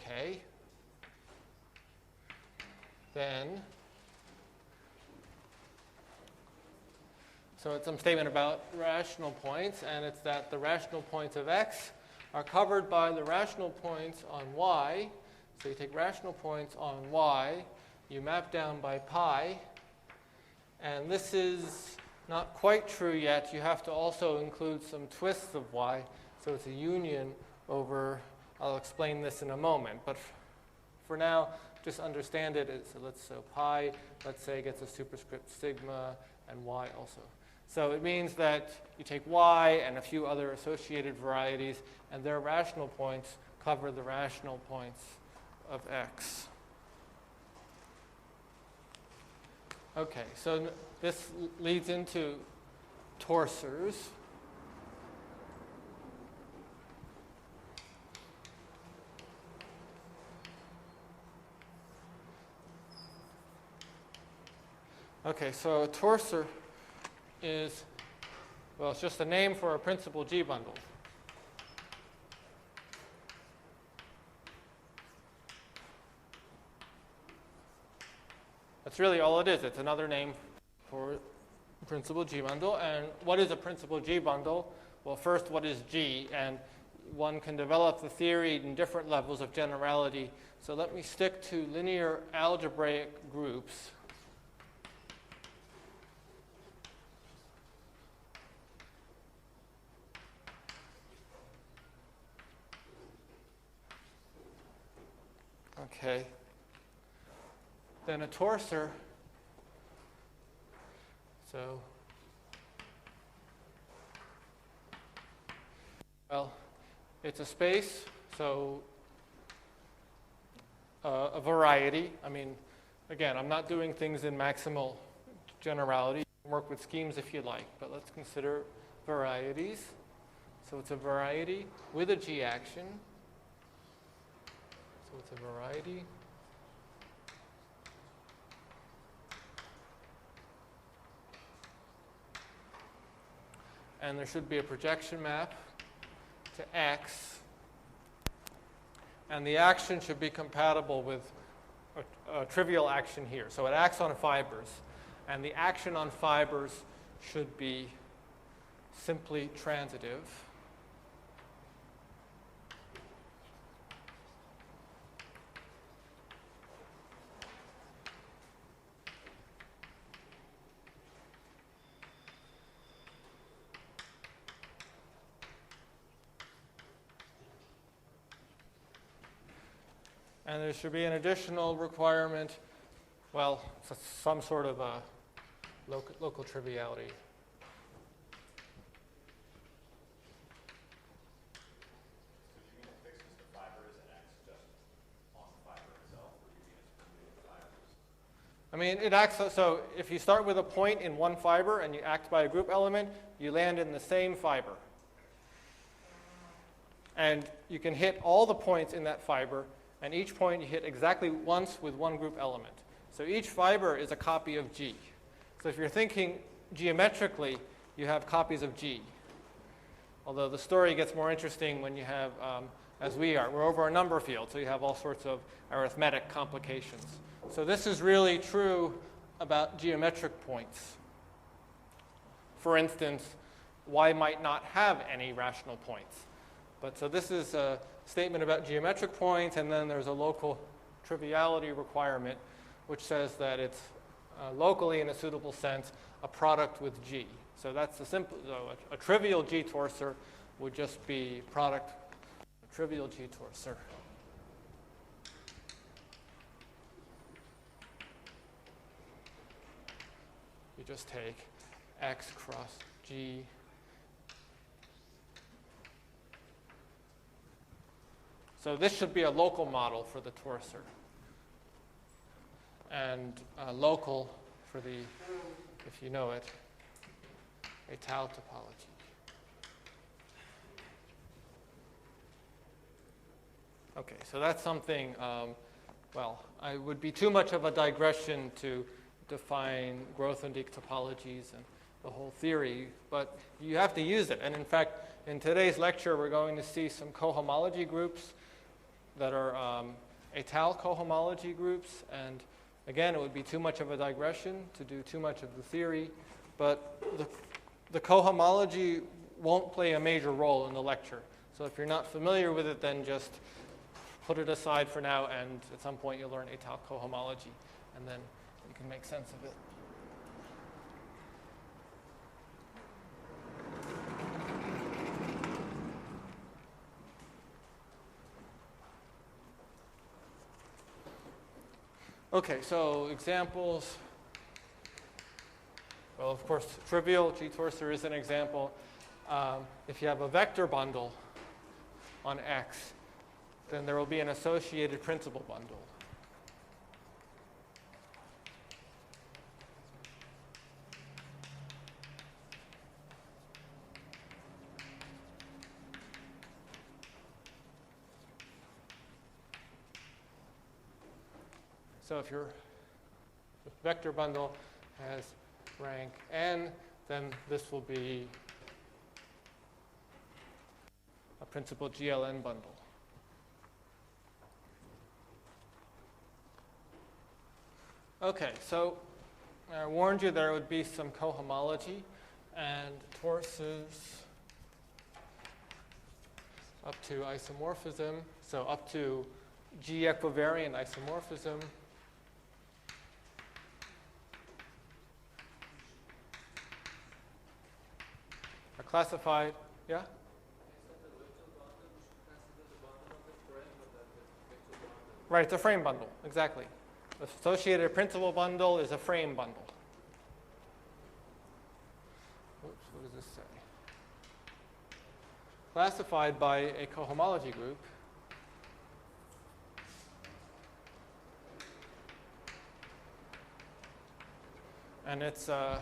k, then, so it's some statement about rational points, and it's that the rational points of x are covered by the rational points on y. So you take rational points on y, you map down by pi, and this is not quite true yet. You have to also include some twists of y, so it's a union over, I'll explain this in a moment, but for now, just understand it. So pi, let's say, gets a superscript sigma, and y also. So it means that you take y and a few other associated varieties, and their rational points cover the rational points of x. Okay, so this leads into torsors. Okay, so a torsor is, well, it's just a name for a principal G bundle. That's really all it is. It's another name for principal G bundle. And what is a principal G bundle? Well, first, what is G? And one can develop the theory in different levels of generality. So let me stick to linear algebraic groups. Okay. Then a torsor, so, well, it's a space, so a variety. I mean, again, I'm not doing things in maximal generality. You can work with schemes if you like, but let's consider varieties. So it's a variety with a G action. So it's a variety. And there should be a projection map to x. And the action should be compatible with a trivial action here. So it acts on fibers. And the action on fibers should be simply transitive. And there should be an additional requirement, well, some sort of a local triviality. So do you mean it fixes the fibers and acts just on the fiber itself, or do you mean it's removing the fibers? I mean, it acts, so if you start with a point in one fiber and you act by a group element, you land in the same fiber. And you can hit all the points in that fiber, and each point you hit exactly once with one group element. So each fiber is a copy of G. So if you're thinking geometrically, you have copies of G. Although the story gets more interesting when you have, as we are, we're over a number field, so you have all sorts of arithmetic complications. So this is really true about geometric points. For instance, y might not have any rational points. But so this is a statement about geometric points, and then there's a local triviality requirement, which says that it's locally, in a suitable sense, a product with G. So that's a simple, so a trivial G torsor would just be product, a trivial G torsor. You just take x cross G. So this should be a local model for the torsor, and local for the, if you know it, a tau topology. Okay, so that's something, well, it would be too much of a digression to define Grothendieck topologies and the whole theory, but you have to use it. And in fact, in today's lecture, we're going to see some cohomology groups that are étale cohomology groups, and again, it would be too much of a digression to do too much of the theory, but the cohomology won't play a major role in the lecture. So if you're not familiar with it, then just put it aside for now, and at some point you'll learn étale cohomology, and then you can make sense of it. Okay, so examples. Well, of course, trivial. G-torsor is an example. If you have a vector bundle on X, then there will be an associated principal bundle. So if your vector bundle has rank n, then this will be a principal GLN bundle. Okay, so I warned you there would be some cohomology, and torsors up to isomorphism, so up to G equivariant isomorphism. Are classified, yeah? Right, it's a frame bundle, exactly. The associated principal bundle is a frame bundle. Oops, what does this say? Classified by a cohomology group. And it's so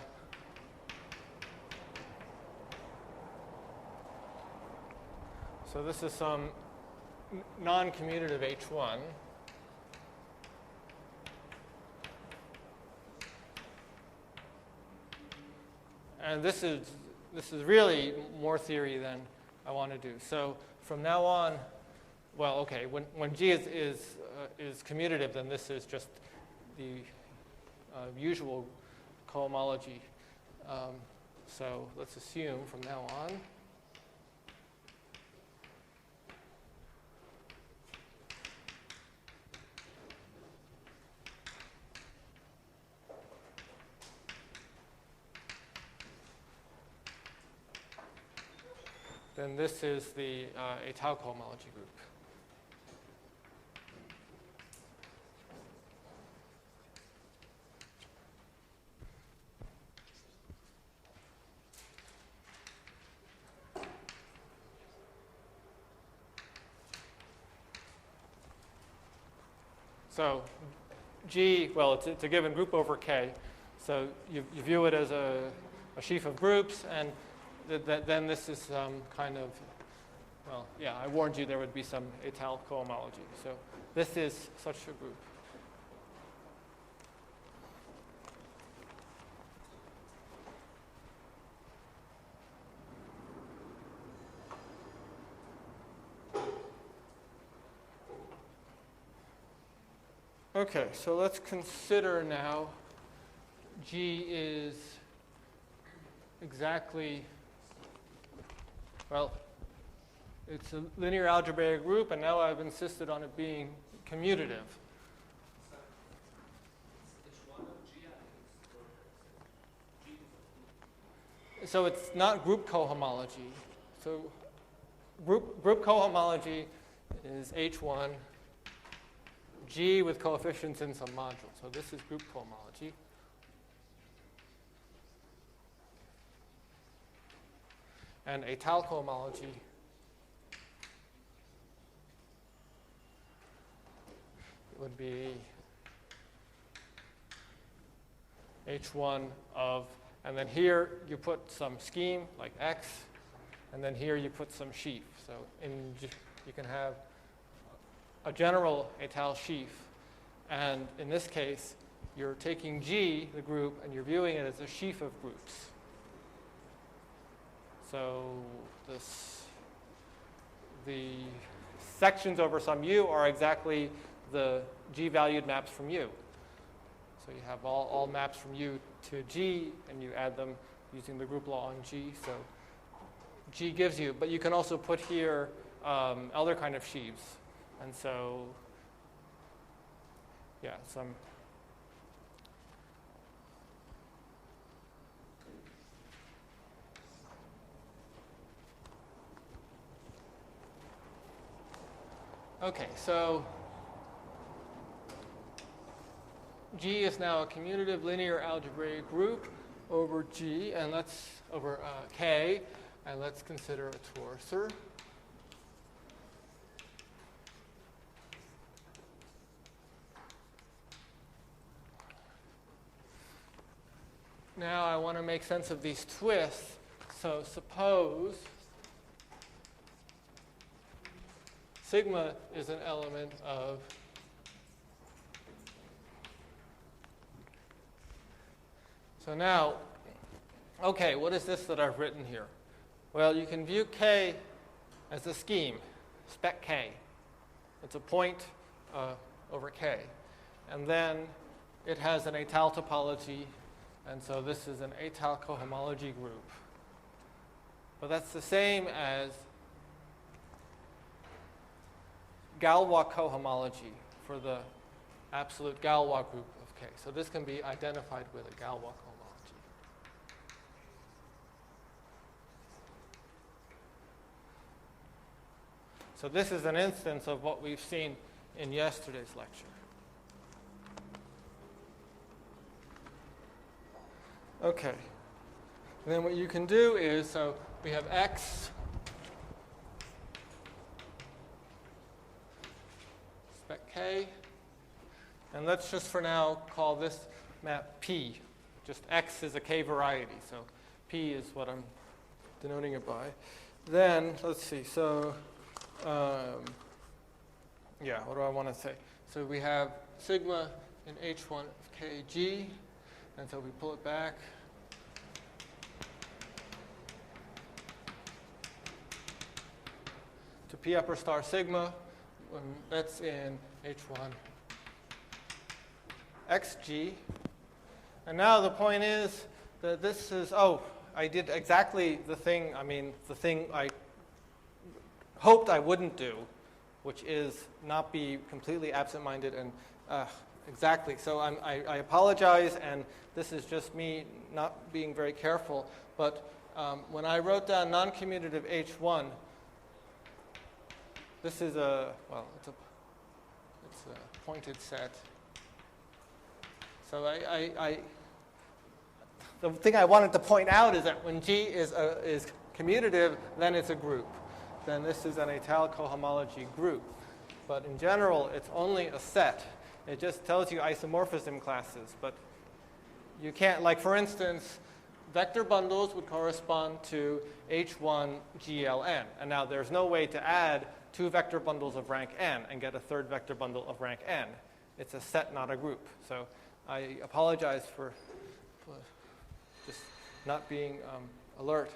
this is some non-commutative H1. And this is really more theory than I want to do. So from now on, well, okay, when G is commutative, then this is just the usual cohomology. So let's assume from now on then this is the étale cohomology group. So G, well, it's a given group over K. So you view it as a sheaf of groups, and then this is kind of, well, yeah, I warned you there would be some étale cohomology. So this is such a group. Okay, so let's consider now G is exactly, well, it's a linear algebraic group, and now I've insisted on it being commutative. So it's not group cohomology. So group cohomology is H1, G with coefficients in some module. So this is group cohomology. And étale cohomology would be H1 of, and then here you put some scheme like X, and then here you put some sheaf. So you can have a general étale sheaf, and in this case, you're taking G, the group, and you're viewing it as a sheaf of groups. So the sections over some u are exactly the g-valued maps from u. So you have all maps from u to g, and you add them using the group law on g. So g gives you, but you can also put here other kind of sheaves. And so, yeah, some. Okay, so G is now a commutative linear algebraic group over G, and let's over K, and let's consider a torsor. Now I want to make sense of these twists. So suppose sigma is an element of so now, okay, what is this that I've written here? Well, you can view K as a scheme, spec K. It's a point over K. And then it has an étal topology, and so this is an étal cohomology group. But that's the same as Galois cohomology for the absolute Galois group of K. So this can be identified with a Galois cohomology. So this is an instance of what we've seen in yesterday's lecture. Okay. And then what you can do is, so we have X spec K, and let's just for now call this map P. Just X is a K variety, so P is what I'm denoting it by. Then, let's see, so yeah, what do I want to say? So we have sigma in H1 of Kg, and so we pull it back. To P upper star sigma, that's in H1 Xg. And now the point is that this is, I did exactly the thing I hoped I wouldn't do, which is not be completely absent-minded and exactly. So I apologize, and this is just me not being very careful. But when I wrote down non-commutative H1, this is it's a pointed set. So the thing I wanted to point out is that when G is commutative, then it's a group. Then this is an étal cohomology group. But in general, it's only a set. It just tells you isomorphism classes. But you can't, like for instance, vector bundles would correspond to H1 GLN. And now there's no way to add two vector bundles of rank n and get a third vector bundle of rank n. It's a set, not a group. So I apologize for just not being alert.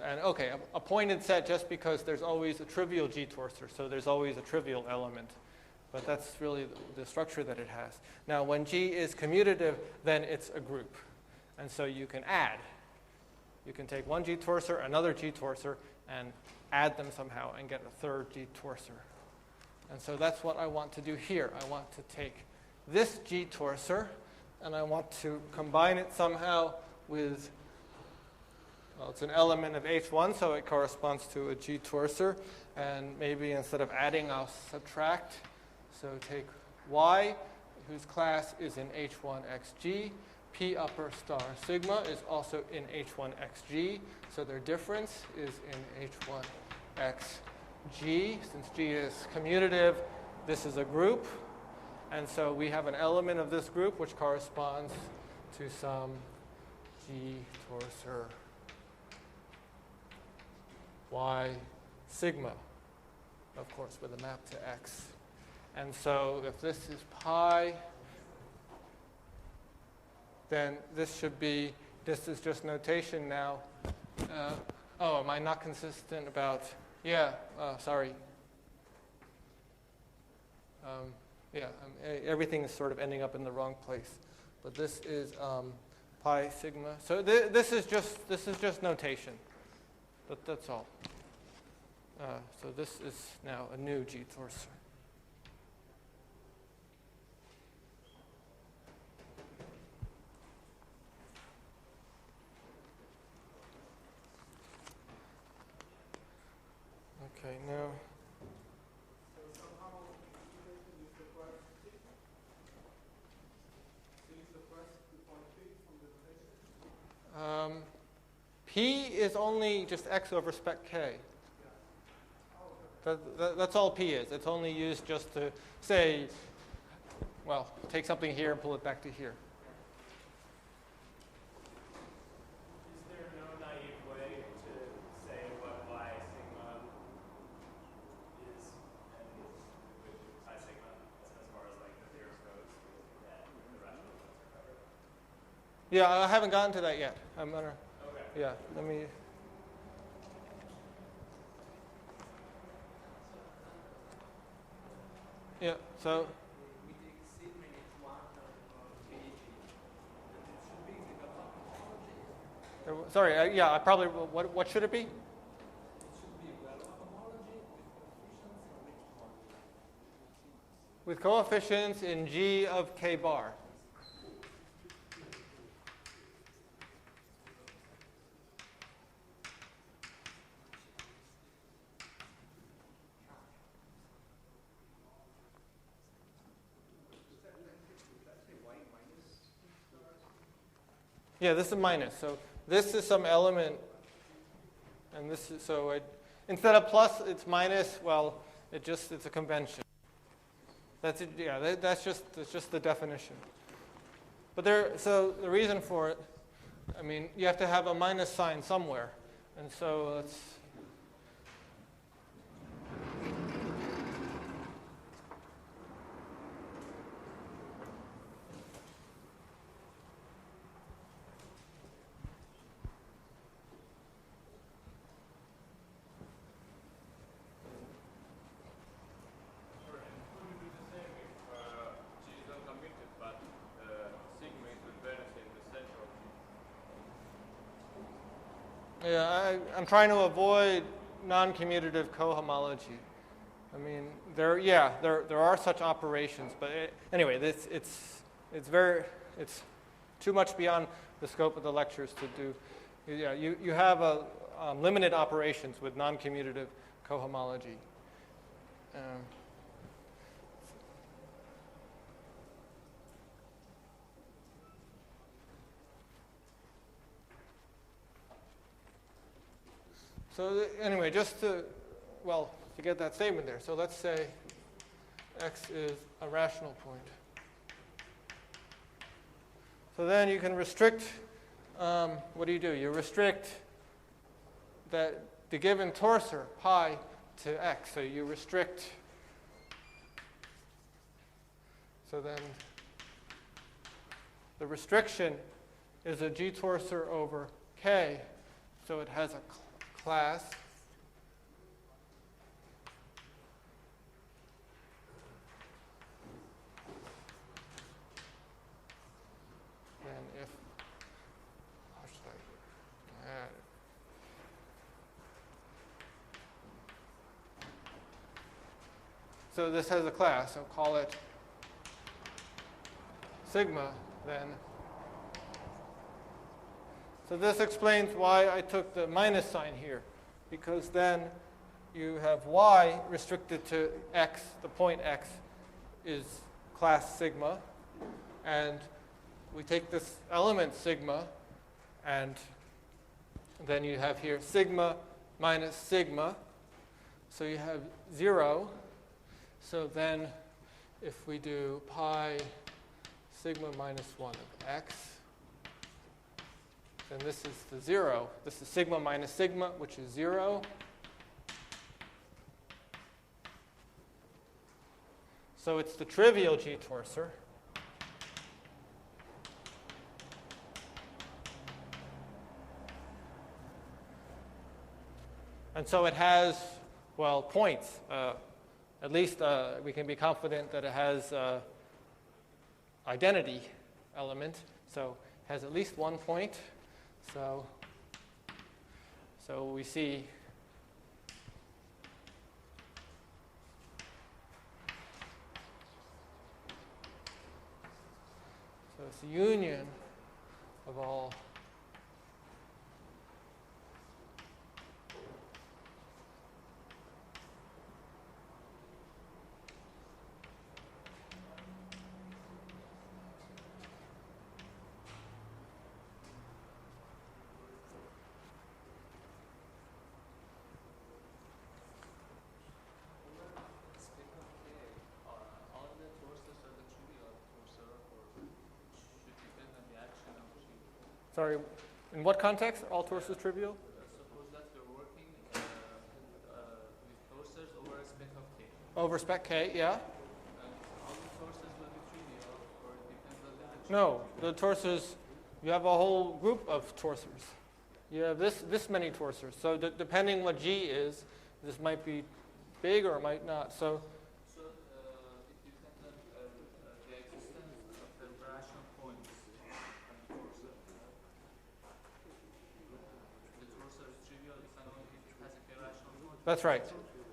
And okay, a pointed set just because there's always a trivial G-torsor, so there's always a trivial element. But that's really the structure that it has. Now, when G is commutative, then it's a group. And so you can add. You can take one G-torsor, another G-torsor, and add them somehow and get a third G-torsor. And so that's what I want to do here. I want to take this G-torsor, and I want to combine it somehow with, well, it's an element of H1, so it corresponds to a G-torsor. And maybe instead of adding, I'll subtract. So take Y, whose class is in H1xg. P upper star sigma is also in H1xg. So their difference is in H1xg. Since G is commutative, this is a group. And so we have an element of this group which corresponds to some G-torsor Y sigma, of course, with a map to X. And so if this is pi, then this should be, this is just notation now. Am I not consistent about, sorry. Everything is sort of ending up in the wrong place. But this is pi sigma. So this is just notation. That's all. So this is now a new G-torsor. Okay, now. So somehow you guys can use the first P. Use the first point P from the notation. P is only just x over spec k. That's all P is. It's only used just to say, well, take something here and pull it back to here. Is there no naive way to say what y sigma is and with pi sigma as far as like the theorem goes that the rational points are covered? Yeah, I haven't gotten to that yet. I'm gonna. Okay. Yeah, let me. Yeah, so. We take sigma is one of kg. It should be the homology. Sorry, I probably. What should it be? It should be well homology with coefficients on which point? With coefficients in G of k bar. Yeah, this is minus. So this is some element, and this is instead of plus, it's minus. Well, it's a convention. That's it. Yeah, that's just the definition. But so the reason for it, I mean, you have to have a minus sign somewhere, and so let's. Yeah, I'm trying to avoid non-commutative cohomology. I mean, there are such operations, but anyway, it's too much beyond the scope of the lectures to do. Yeah, you have limited operations with non-commutative cohomology. So anyway, just to get that statement there. So let's say x is a rational point. So then you can restrict, what do? You restrict the given torsor, pi, to x. So you restrict, so then the restriction is a G-torsor over k. So it has a class and if how should I add it? So this has a class, so call it sigma then. So this explains why I took the minus sign here, because then you have y restricted to x, the point x is class sigma, and we take this element sigma, and then you have here sigma minus sigma, so you have 0. So then if we do pi sigma minus 1 of x, then this is the 0. This is sigma minus sigma, which is 0. So it's the trivial G-torsor. And so it has, points. at least we can be confident that it has identity element. So it has at least one point. So we see it's the union of all all the torsors are the trivial torsor, or should depend on the action of G. Sorry, in what context are all torsors trivial? Suppose that you're working with torsors over a spec of K. Over spec K, yeah. All the torsors will be trivial, or it depends on the G. No, the torsors, you have a whole group of torsors. You have this many torsors. So depending what G is, this might be big or it might not. So So it depends on the existence of the rational points on the torsor. The torsor is trivial if and only if it has a k-rational point. that's right.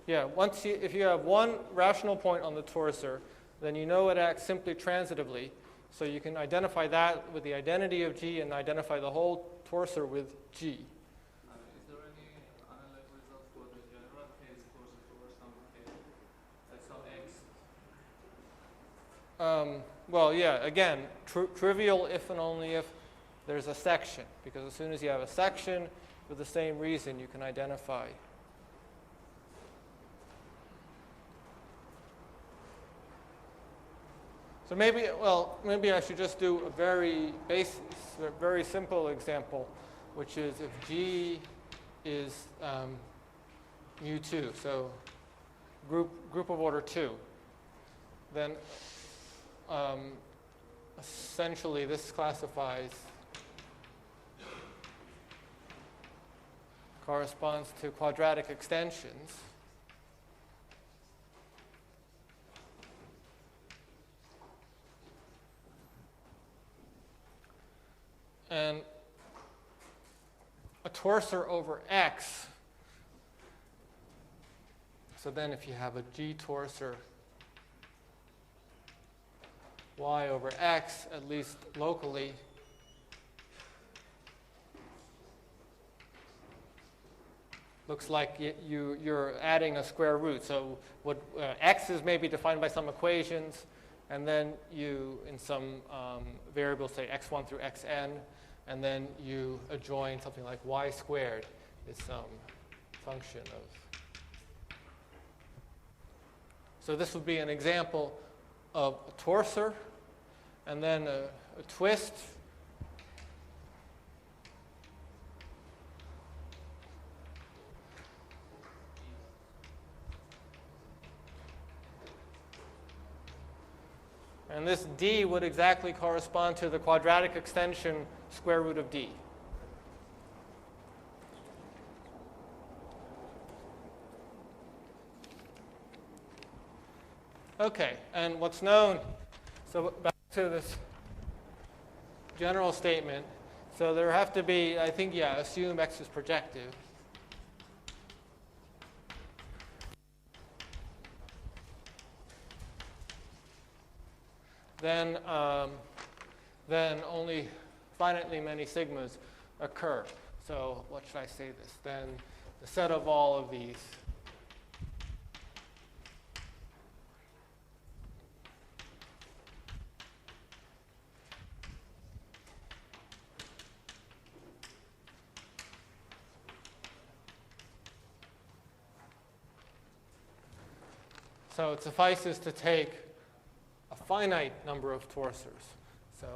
Yeah, if you have one rational point on the torsor, then you know it acts simply transitively. So you can identify that with the identity of G and identify the whole torsor with G. Is there any analog result for the general case torsor over some k? Like some x? Well, yeah, again, trivial if and only if there's a section. Because as soon as you have a section for the same reason, you can identify. So maybe I should just do a very very simple example, which is if G is mu2, so group of order 2, then essentially this corresponds to quadratic extensions. And a torsor over X, so then if you have a G torsor Y over X, at least locally, looks like you're adding a square root. So what X is maybe defined by some equations, and then you, in some variables, say x1 through xn, and then you adjoin something like y squared is some function of. So this would be an example of a torsor, and then a twist. And this d would exactly correspond to the quadratic extension square root of d. Okay, and what's known, so back to this general statement. So there have to be, I think, assume x is projective. Then only finitely many sigmas occur. So what should I say this? Then the set of all of these so it suffices to take a finite number of torsors. So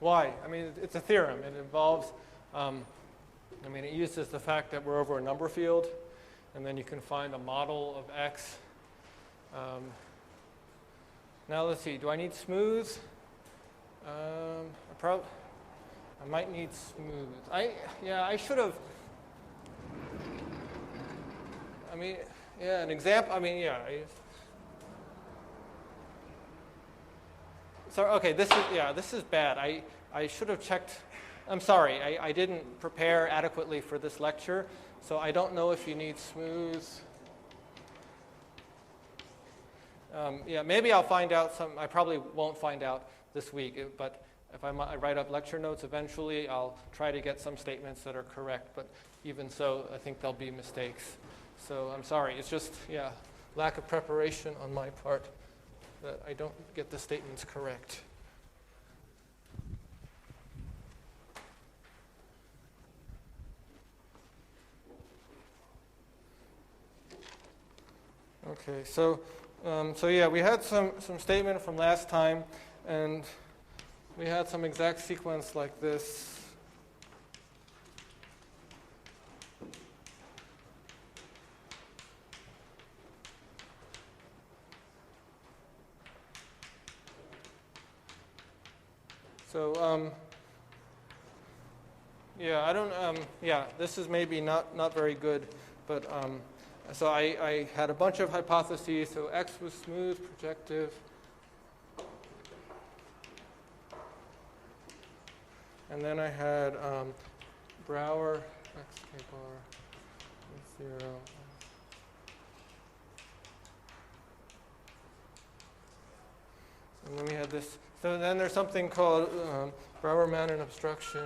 Why? I mean, it's a theorem. It involves, it uses the fact that we're over a number field, and then you can find a model of X. Now let's see, do I need smooth? I might need smooth. I should have, an example, So, okay, this is bad. I should have checked. I'm sorry, I didn't prepare adequately for this lecture, so I don't know if you need smooth. Maybe I'll find out I probably won't find out this week, but if I write up lecture notes eventually, I'll try to get some statements that are correct, but even so, I think there'll be mistakes. So I'm sorry, it's just, lack of preparation on my part that I don't get the statements correct. Okay, so we had some statement from last time, and we had some exact sequence like this. So, this is maybe not very good, but so I had a bunch of hypotheses. So X was smooth, projective. And then I had Brouwer, X k bar, 0. And then we had this. So then there's something called Brouwer-Mannon obstruction.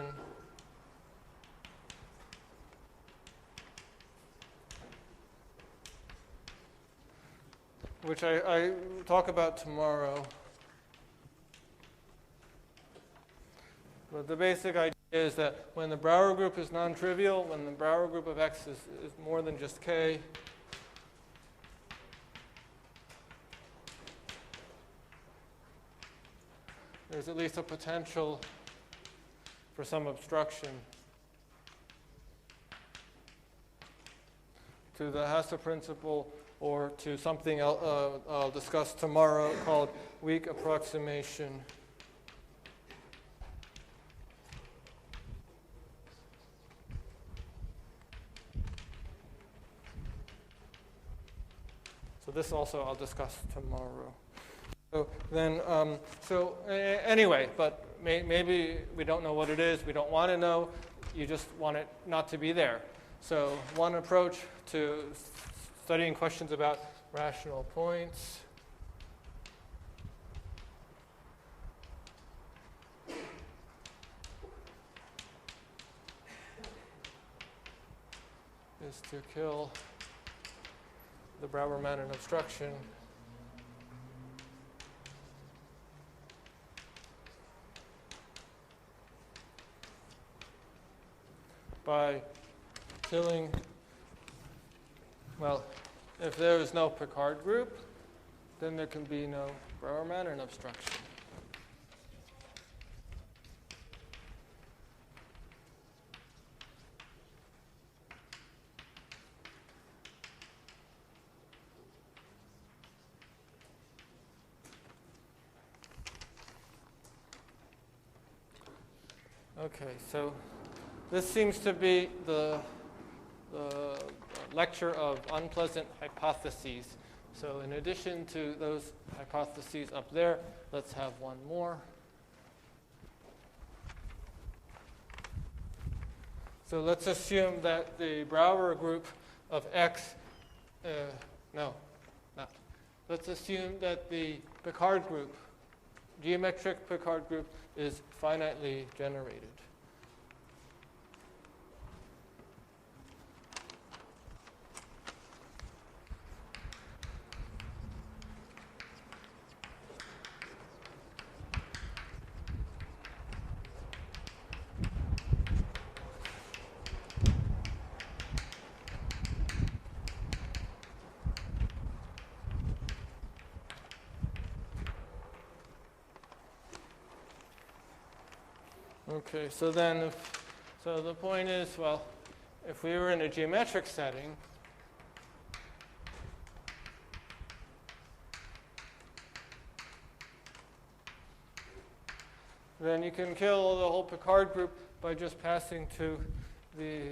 Which I talk about tomorrow. But the basic idea is that when the Brouwer group is non-trivial, when the Brouwer group of X is more than just K, there's at least a potential for some obstruction to the Hasse principle or to something I'll discuss tomorrow called weak approximation. So this also I'll discuss tomorrow. So then, anyway, but maybe we don't know what it is. We don't want to know. You just want it not to be there. So one approach to studying questions about rational points is to kill the Brouwer-Mannon obstruction by killing, if there is no Picard group, then there can be no Brouwer-Mannon obstruction. Okay, so this seems to be the lecture of unpleasant hypotheses. So in addition to those hypotheses up there, let's have one more. So let's assume that the Brouwer group of X, let's assume that the Picard group, geometric Picard group, is finitely generated. Okay, so then, so the point is, well, if we were in a geometric setting, then you can kill the whole Picard group by just passing to the,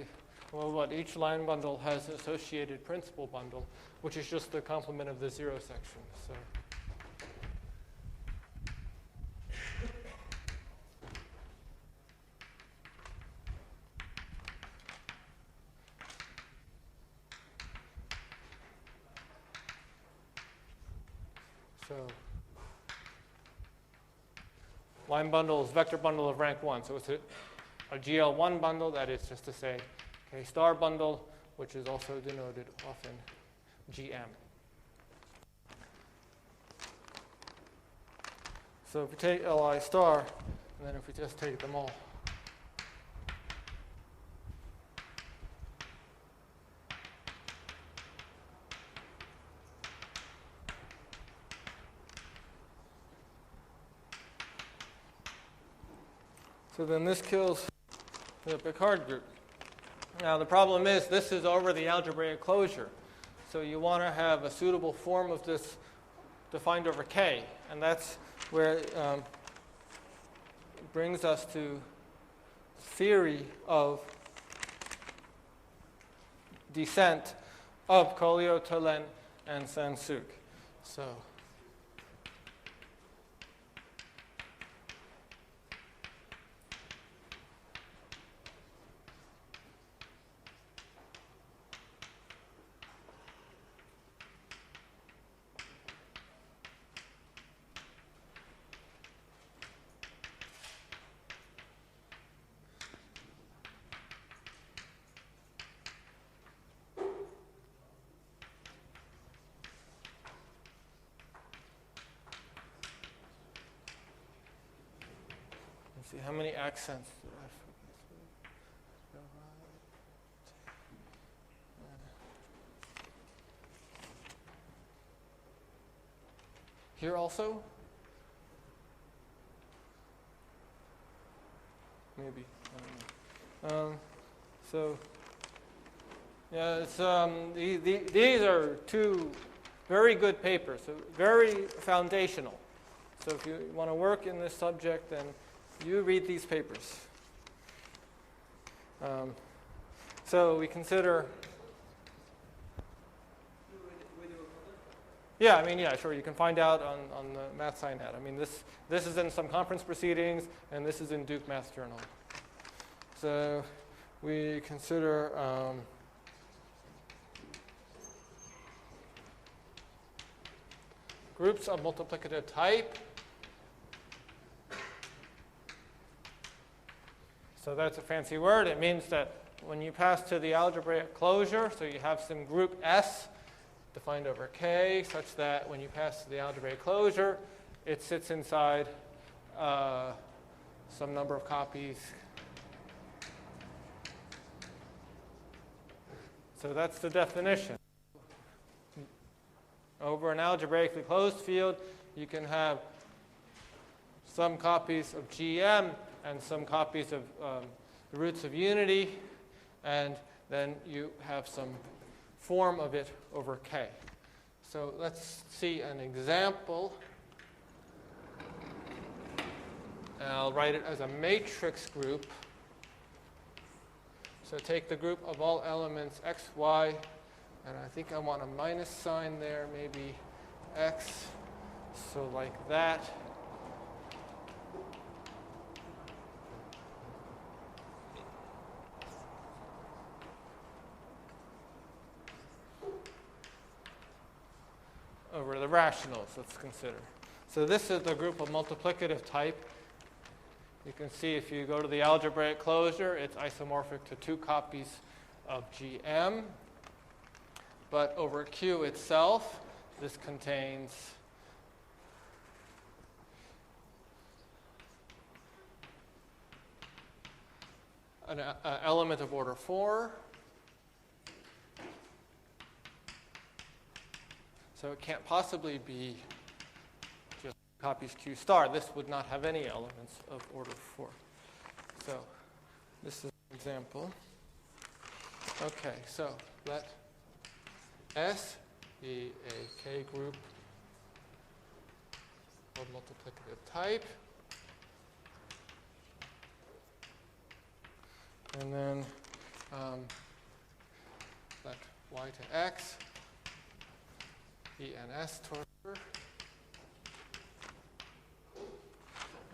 well, what each line bundle has associated principal bundle, which is just the complement of the zero section. So. So line bundle is vector bundle of rank 1. So it's a GL1 bundle, that is just to say K star bundle, which is also denoted often GM. So if we take Li star, and then if we just take them all, so then this kills the Picard group. Now the problem is this is over the algebraic closure. So you want to have a suitable form of this defined over K. And that's where it brings us to theory of descent of Collio, Tollen, and Sansuk. So see how many accents do I forget? Here also? Maybe. I don't know. So, yeah, it's, these are two very good papers, so very foundational. So if you want to work in this subject, then you read these papers. So we consider. Yeah, I mean, yeah, sure. You can find out on the MathSciNet. I mean, this is in some conference proceedings, and this is in Duke Math Journal. So we consider groups of multiplicative type. So that's a fancy word. It means that when you pass to the algebraic closure, so you have some group S defined over K, such that when you pass to the algebraic closure, it sits inside some number of copies. So that's the definition. Over an algebraically closed field, you can have some copies of GM and some copies of the roots of unity, and then you have some form of it over K. So let's see an example. And I'll write it as a matrix group. So take the group of all elements x, y, and I think I want a minus sign there, maybe x, so like that. Over the rationals, let's consider. So this is the group of multiplicative type. You can see if you go to the algebraic closure, it's isomorphic to two copies of GM. But over Q itself, this contains an element of order 4. So it can't possibly be just copies Q star. This would not have any elements of order 4. So this is an example. Okay, so let S be a K group of multiplicative type. And then let Y to X be an S torsor.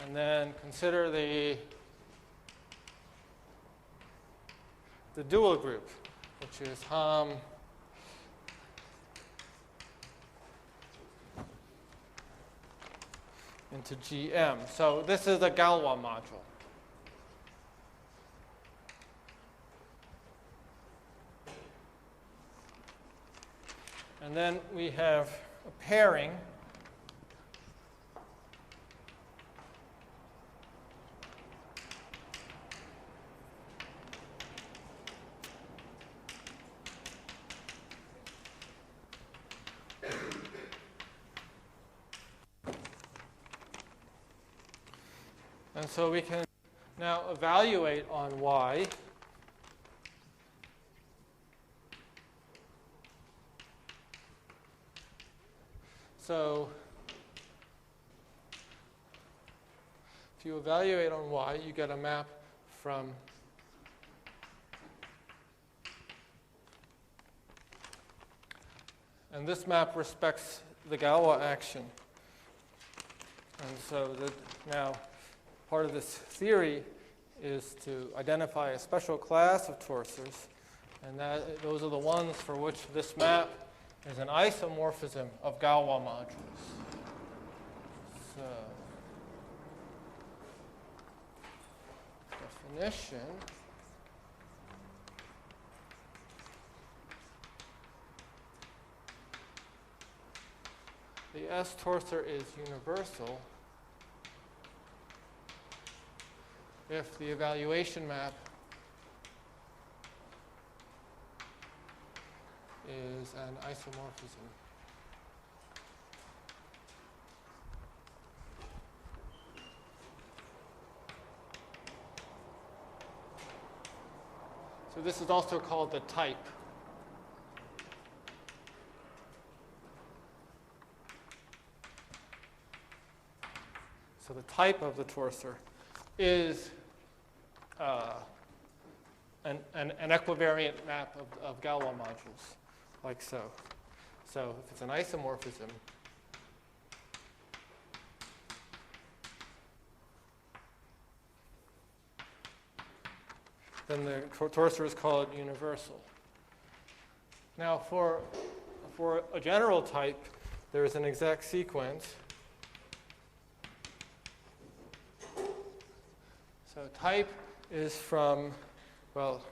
And then consider the dual group, which is Hom into GM. So this is a Galois module. And then we have a pairing and so we can now evaluate on Y so if you evaluate on Y, you get a map from and this map respects the Galois action. And so now part of this theory is to identify a special class of torsors, and those are the ones for which this map is an isomorphism of Galois modules. So, definition. The S torsor is universal if the evaluation map is an isomorphism. So this is also called the type. So the type of the torsor is an equivariant map of Galois modules, like so. So if it's an isomorphism, then the torsor is called universal. Now for a general type, there is an exact sequence. So type is from, well,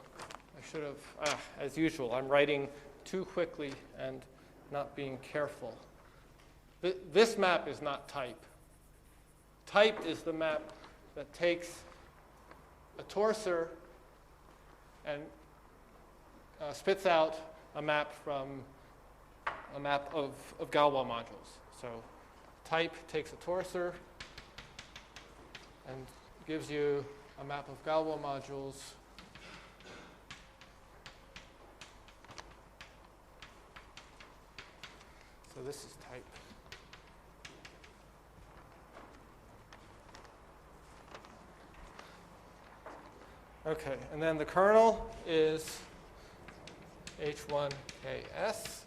I should have, as usual, I'm writing too quickly and not being careful. This map is not type. Type is the map that takes a torsor and spits out a map from a map of Galois modules. So type takes a torsor and gives you a map of Galois modules so this is type. Okay, and then the kernel is H1KS.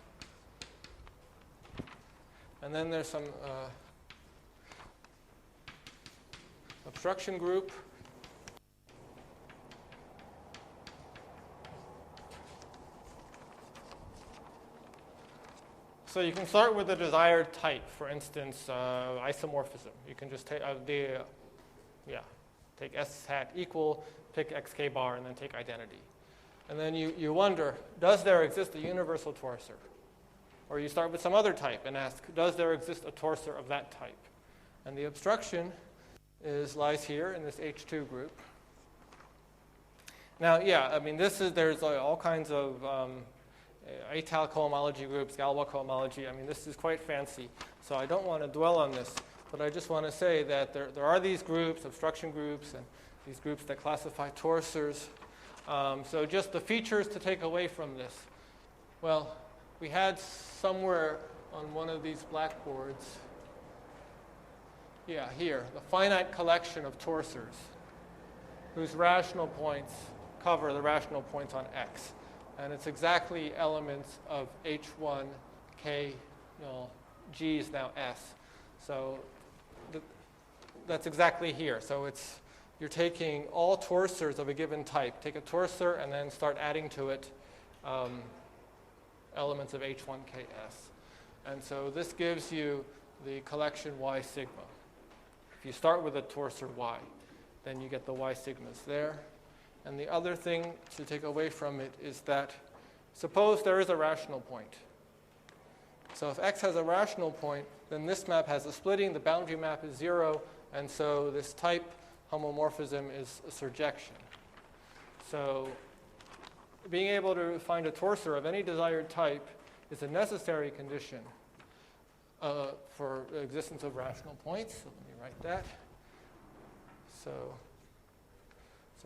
And then there's some obstruction group. So you can start with the desired type, for instance, isomorphism. You can just take take S hat equal, pick XK bar, and then take identity. And then you wonder, does there exist a universal torsor? Or you start with some other type and ask, does there exist a torsor of that type? And the obstruction lies here in this H2 group. Now, I mean, there's all kinds of étale cohomology groups, Galois cohomology. I mean, this is quite fancy, so I don't want to dwell on this. But I just want to say that there are these groups, obstruction groups, these groups that classify torsors. So just the features to take away from this. Well, we had somewhere on one of these blackboards, yeah, here, the finite collection of torsors whose rational points cover the rational points on X. And it's exactly elements of H1, K, G is now S. So that's exactly here. So you're taking all torsors of a given type. Take a torsor and then start adding to it elements of H1, K, S. And so this gives you the collection Y sigma. If you start with a torsor Y, then you get the Y sigmas there. And the other thing to take away from it is that suppose there is a rational point. So if X has a rational point, then this map has a splitting, the boundary map is 0, and so this type homomorphism is a surjection. So being able to find a torsor of any desired type is a necessary condition for the existence of rational points. So let me write that. So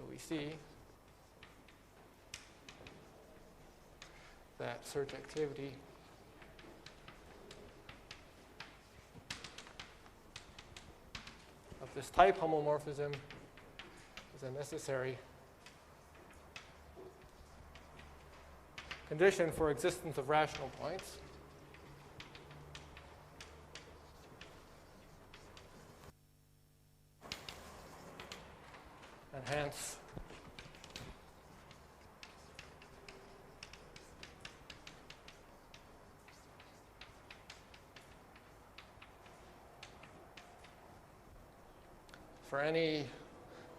we see that surjectivity of this type homomorphism is a necessary condition for existence of rational points. And hence, for any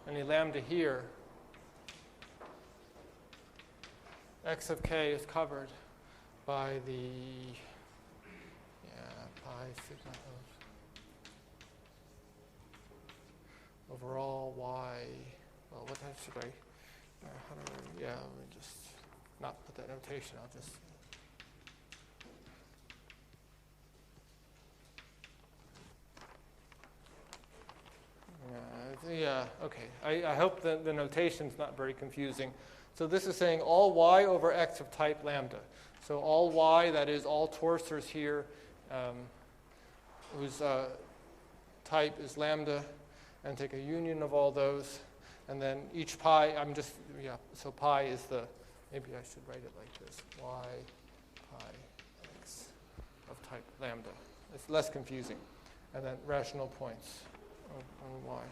lambda here, X of K is covered by the pi sigma of overall Y. Well, what should I? Let me just not put that notation. I'll just. Okay. I hope that the notation's not very confusing. So this is saying all Y over X of type lambda. So all Y, that is all torsors here, whose type is lambda, and take a union of all those. And then each pi, so pi is maybe I should write it like this, Y pi X of type lambda. It's less confusing. And then rational points on Y.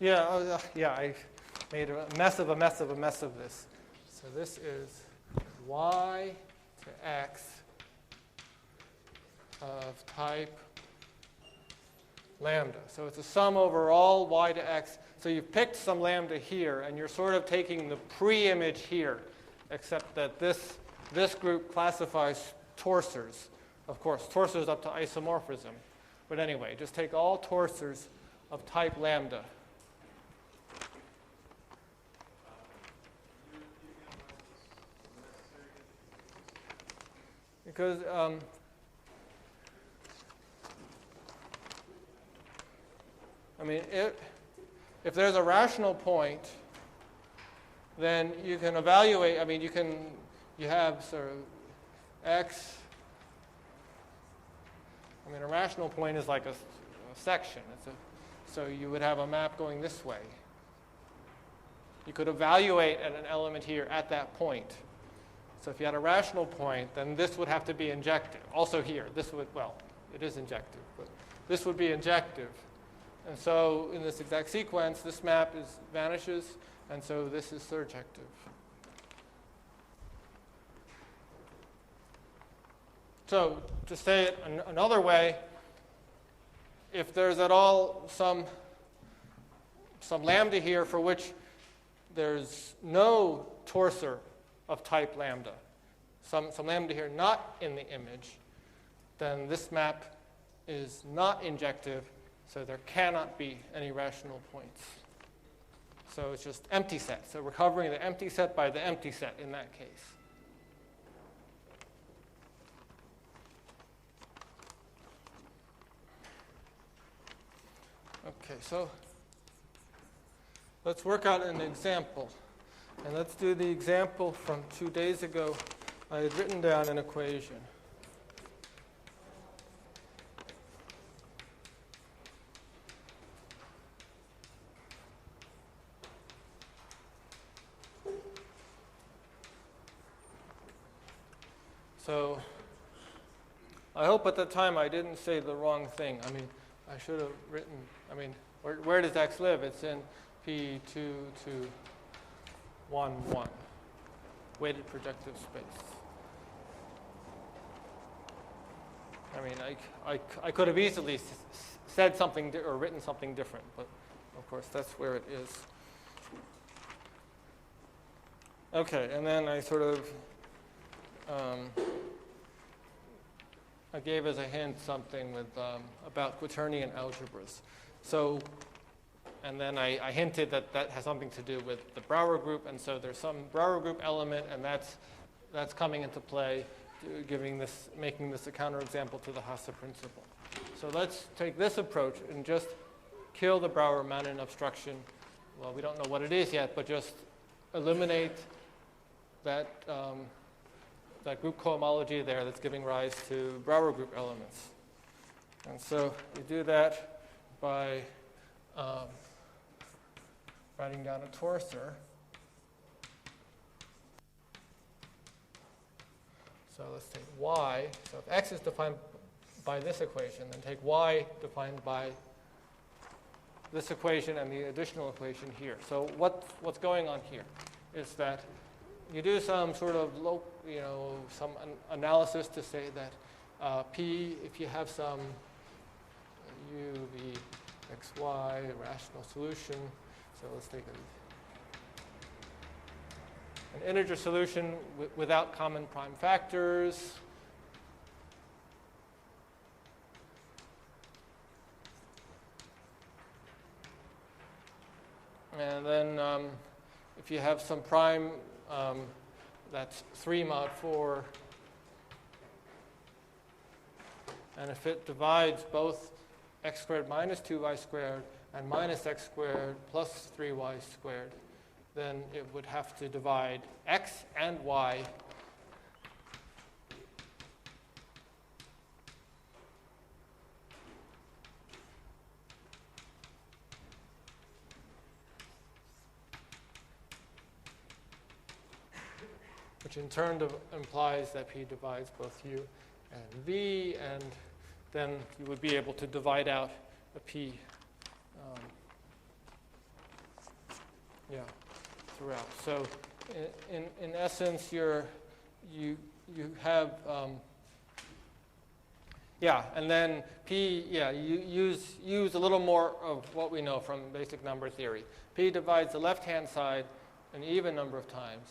I made a mess of a mess of a mess of this. So this is Y to X of type lambda. So it's a sum over all Y to X. So you've picked some lambda here, and you're sort of taking the pre-image here, except that this group classifies torsors. Of course, torsors up to isomorphism. But anyway, just take all torsors of type lambda. Because if there's a rational point, then you can evaluate. You have sort of X. A rational point is like a section. So you would have a map going this way. You could evaluate at an element here at that point. So if you had a rational point, then this would have to be injective. Also here, it is injective, but this would be injective. And so in this exact sequence, this map vanishes, and so this is surjective. So to say it another way, if there's at all some lambda here for which there's no torsor of type lambda, some lambda here not in the image, then this map is not injective, so there cannot be any rational points. So it's just empty set. So we're covering the empty set by the empty set in that case. Okay, so let's work out an example. And let's do the example from 2 days ago. I had written down an equation. So I hope at the time I didn't say the wrong thing. I mean, I should have written, where does x live? It's in P2 to 1, 1, weighted projective space. I mean, I could have easily said something or written something different, but of course that's where it is. Okay, and then I sort of I gave as a hint something with about quaternion algebras. So, and then I hinted that that has something to do with the Brouwer group, and so there's some Brouwer group element, and that's coming into play, making this a counterexample to the Hasse principle. So let's take this approach and just kill the Brouwer-Manin obstruction. Well, we don't know what it is yet, but just eliminate that that group cohomology there that's giving rise to Brouwer group elements. And so we do that by writing down a torsor. So let's take y. So if x is defined by this equation, then take y defined by this equation and the additional equation here. So what's going on here is that you do some sort of some analysis to say that P, if you have some u, v, x, y, rational solution. So let's take an integer solution without common prime factors. And then if you have some prime, that's 3 mod 4. And if it divides both x squared minus 2y squared and minus x squared plus 3y squared, then it would have to divide x and y which in turn implies that P divides both U and V, and then you would be able to divide out a P throughout. So in essence, you have and then P, you use a little more of what we know from basic number theory. P divides the left-hand side an even number of times.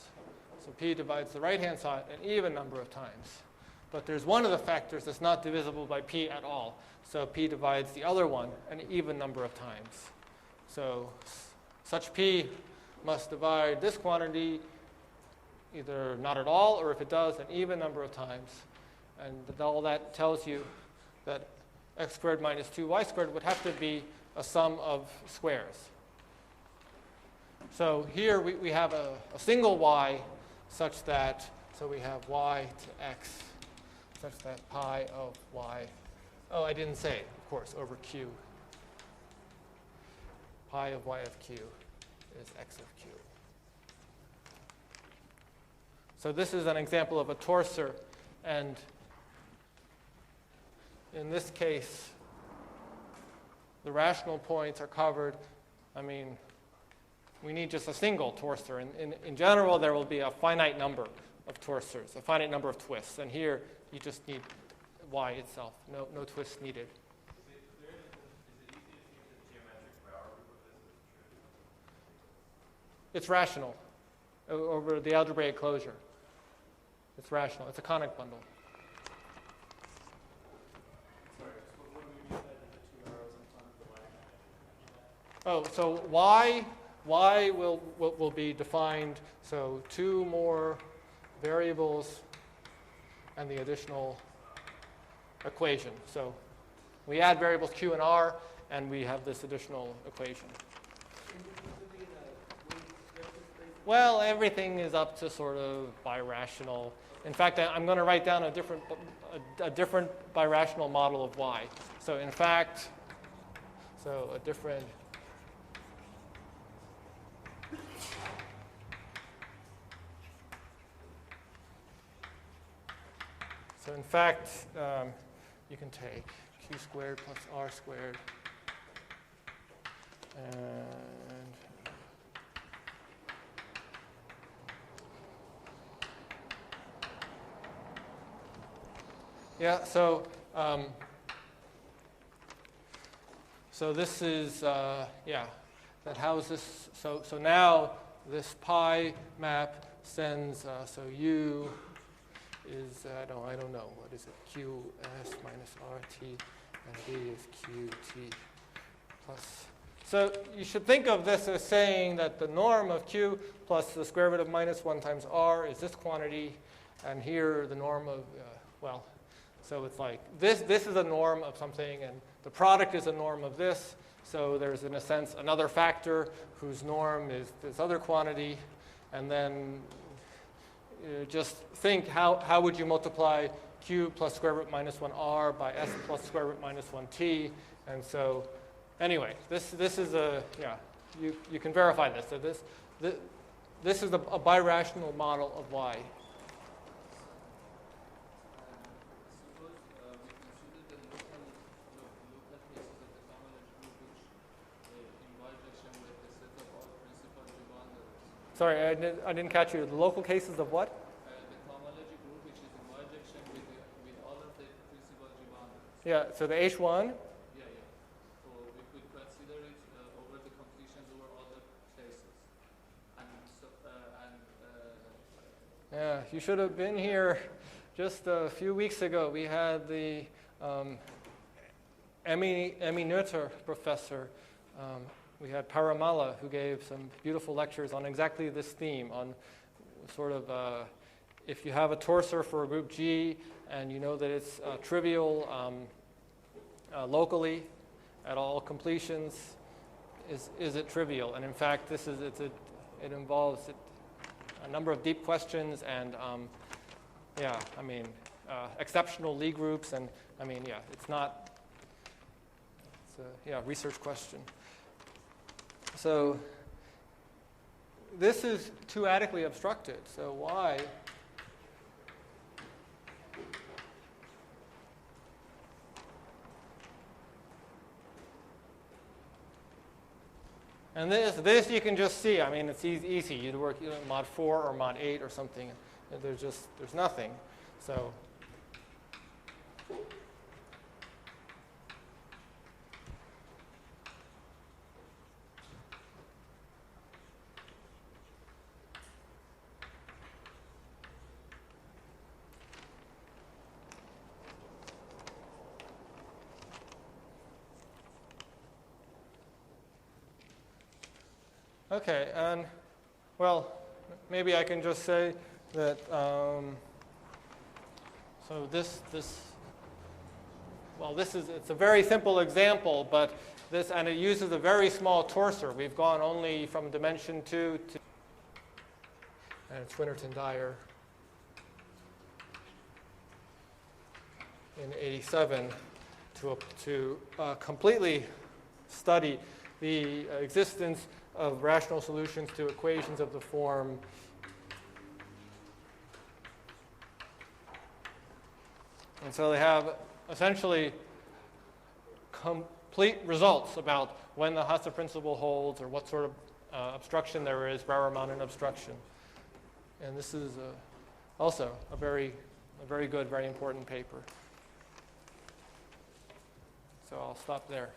So P divides the right-hand side an even number of times. But there's one of the factors that's not divisible by P at all. So P divides the other one an even number of times. So such P must divide this quantity either not at all, or if it does, an even number of times. And all that tells you that x squared minus 2y squared would have to be a sum of squares. So here we have a single y such that, so we have y to x such that pi of y, I didn't say it, of course, over q. Pi of y of q is x of q. So this is an example of a torsor, and in this case, the rational points are covered, I mean, we need just a single torsor. In general, there will be a finite number of torsors, a finite number of twists. And here, you just need y itself. No twists needed. Is it easy to see the geometric power group of this as trivial? It's rational over the algebraic closure. It's rational. It's a conic bundle. Sorry, just what do we mean by the two arrows in front of the y? Oh, so y will be defined, so two more variables and the additional equation. So we add variables q and r, and we have this additional equation. Well, everything is up to sort of birational. In fact, I'm going to write down a different birational model of y. So in fact, a different So in fact, you can take q squared plus r squared, and yeah, so this is that houses. So now this pi map sends so u is I don't know, what is it, qs minus rt, and b is qt plus. So you should think of this as saying that the norm of q plus the square root of minus 1 times r is this quantity, and here the norm of so it's like this is a norm of something, and the product is a norm of this. So there's, in a sense, another factor whose norm is this other quantity. And then just think, how would you multiply q plus square root minus 1r by s plus square root minus 1t? And so anyway, this is you can verify this. So this is a birational model of y. Sorry, I didn't catch you. The local cases of what? The cohomology group, which is in bijection with all of the principal G boundaries. Yeah, so the H1. Yeah. So we could consider it over the completions over all the cases. Yeah, you should have been here just a few weeks ago. We had the Emmy Noether professor. We had Paramala, who gave some beautiful lectures on exactly this theme, on sort of if you have a torsor for a group G and you know that it's trivial locally at all completions, is it trivial? And in fact, it involves a number of deep questions and exceptional Lie groups, and it's a research question. So this is two-adically obstructed. So why? And this you can just see. I mean, it's easy. You'd work mod 4 or mod 8 or something. There's nothing. So. Okay, and maybe I can just say that. It's a very simple example, but and it uses a very small torsor. We've gone only from dimension 2 to, and it's Winterton-Dyer in '87 to completely study the existence of rational solutions to equations of the form and so they have essentially complete results about when the Hasse principle holds or what sort of obstruction there is, Bauer-Mannen obstruction. And this is also a very good, very important paper. So I'll stop there.